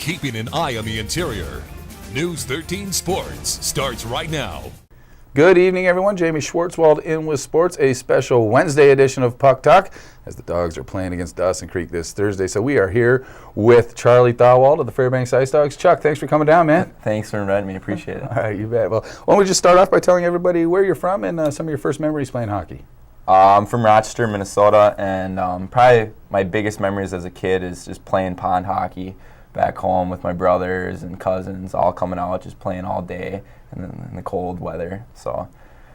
keeping an eye on the interior. News 13 Sports starts right now. Good evening, everyone. Jamie Schwartzwald in with sports, a special Wednesday edition of Puck Talk as the Dogs are playing against Dawson Creek this Thursday. So we are here with Charlie Thauwald of the Fairbanks Ice Dogs. Chuck, thanks for coming down, man. Thanks for inviting me. Appreciate it. All right, you bet. Well, why don't we just start off by telling everybody where you're from and some of your first memories playing hockey? I'm from Rochester, Minnesota, and probably my biggest memories as a kid is just playing pond hockey back home with my brothers and cousins, all coming out, just playing all day in the cold weather. So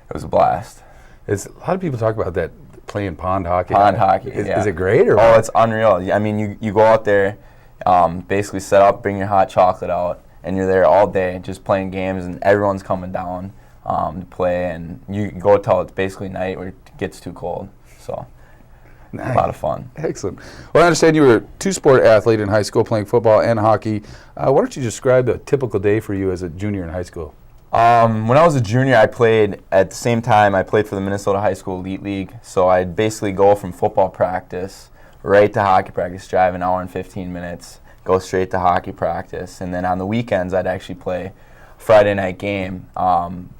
it was a blast. A lot of people talk about that, playing pond hockey. Pond hockey, yeah. Is it great? Or what? It's unreal. I mean, you go out there, basically set up, bring your hot chocolate out, and you're there all day just playing games, and everyone's coming down to play, and you go till it's basically night where it gets too cold. So nice. A lot of fun. Excellent. Well, I understand you were a two-sport athlete in high school, playing football and hockey. Why don't you describe a typical day for you as a junior in high school? When I was a junior, I played at the same time. I played for the Minnesota High School Elite League. So I'd basically go from football practice right to hockey practice, drive an hour and 15 minutes, go straight to hockey practice, and then on the weekends I'd actually play a Friday night game,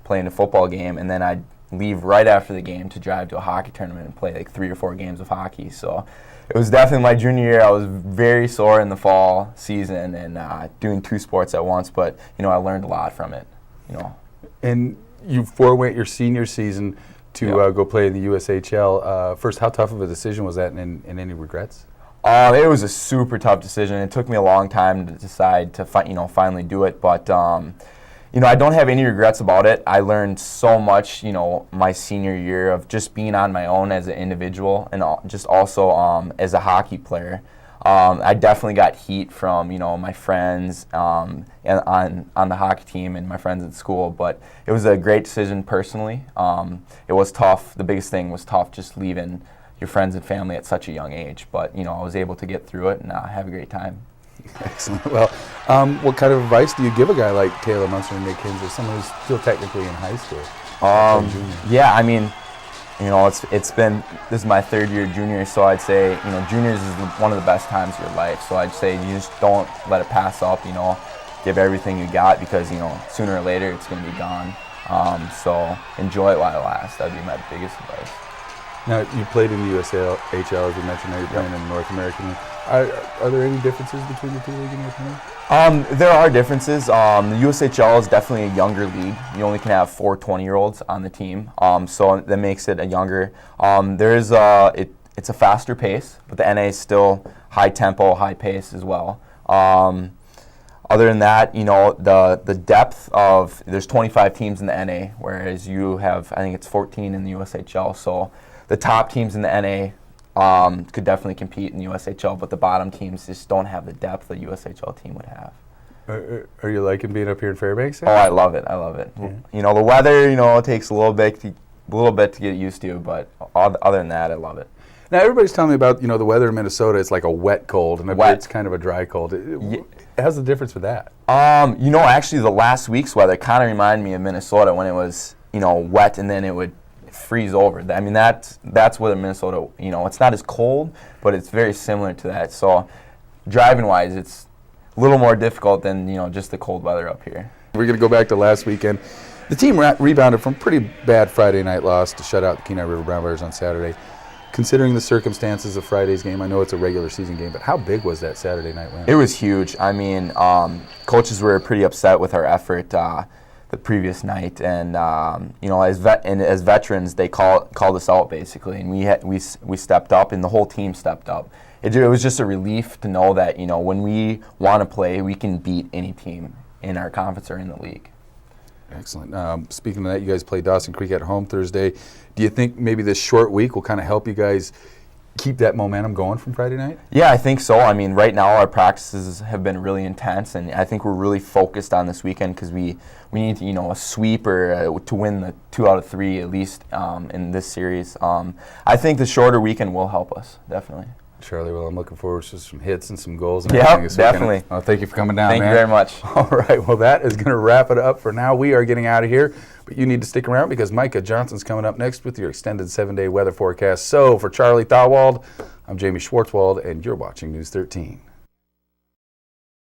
playing a football game, and then I'd leave right after the game to drive to a hockey tournament and play like 3 or 4 games of hockey. So it was definitely my junior year. I was very sore in the fall season and doing 2 sports at once, but I learned a lot from it. And you forewent your senior season to go play in the USHL. First, how tough of a decision was that, and any regrets? It was a super tough decision. It took me a long time to decide to finally do it, but I don't have any regrets about it. I learned so much, my senior year of just being on my own as an individual and just also as a hockey player. I definitely got heat from, my friends and on the hockey team and my friends at school, but it was a great decision personally. It was tough. The biggest thing was tough, just leaving your friends and family at such a young age, but, I was able to get through it and have a great time. Excellent. Well, what kind of advice do you give a guy like Taylor Munster and Nick Kinsey, someone who's still technically in high school? Yeah, I mean, this is my 3rd year junior, so I'd say, juniors is one of the best times of your life. So I'd say you just don't let it pass up, give everything you got because, sooner or later it's going to be gone. So enjoy it while it lasts. That'd be my biggest advice. Now, you played in the USHL, as we mentioned. Now you're playing in the North American League. Are there any differences between the two leagues in your opinion? There are differences. The USHL is definitely a younger league. You only can have 4 20-year-olds on the team, so that makes it a younger. It's a faster pace, but the NA is still high tempo, high pace as well. Other than that, the depth of, there's 25 teams in the NA, whereas you have, I think it's 14 in the USHL. So the top teams in the NA could definitely compete in the USHL, but the bottom teams just don't have the depth the USHL team would have. Are you liking being up here in Fairbanks? Oh, I love it. Yeah. The weather, it takes a little bit to get used to, but other than that, I love it. Now, everybody's telling me about, the weather in Minnesota. It's like a wet cold, and it's kind of a dry cold. How's the difference with that? Actually, the last week's weather kind of reminded me of Minnesota when it was, wet and then it would freeze over. I mean, that's where Minnesota, it's not as cold, but it's very similar to that. So driving-wise, it's a little more difficult than, just the cold weather up here. We're going to go back to last weekend. The team rebounded from a pretty bad Friday night loss to shut out the Kenai River Brown Bears on Saturday. Considering the circumstances of Friday's game, I know it's a regular season game, but how big was that Saturday night win? It was huge. I mean, coaches were pretty upset with our effort the previous night, and as veterans, they called us out basically, and we stepped up, and the whole team stepped up. It was just a relief to know that when we want to play, we can beat any team in our conference or in the league. Excellent. Speaking of that, you guys play Dawson Creek at home Thursday. Do you think maybe this short week will kind of help you guys keep that momentum going from Friday night? Yeah, I think so. I mean, right now our practices have been really intense, and I think we're really focused on this weekend because we need to, a sweep or to win the 2 out of 3 at least in this series. I think the shorter weekend will help us, definitely. Charlie, well, I'm looking forward to some hits and some goals. Yeah, definitely. Well, thank you for coming down, man. Thank you very much. All right, well, that is going to wrap it up for now. We are getting out of here, but you need to stick around because Micah Johnson's coming up next with your extended 7-day weather forecast. So for Charlie Thauwald, I'm Jamie Schwartzwald, and you're watching News 13.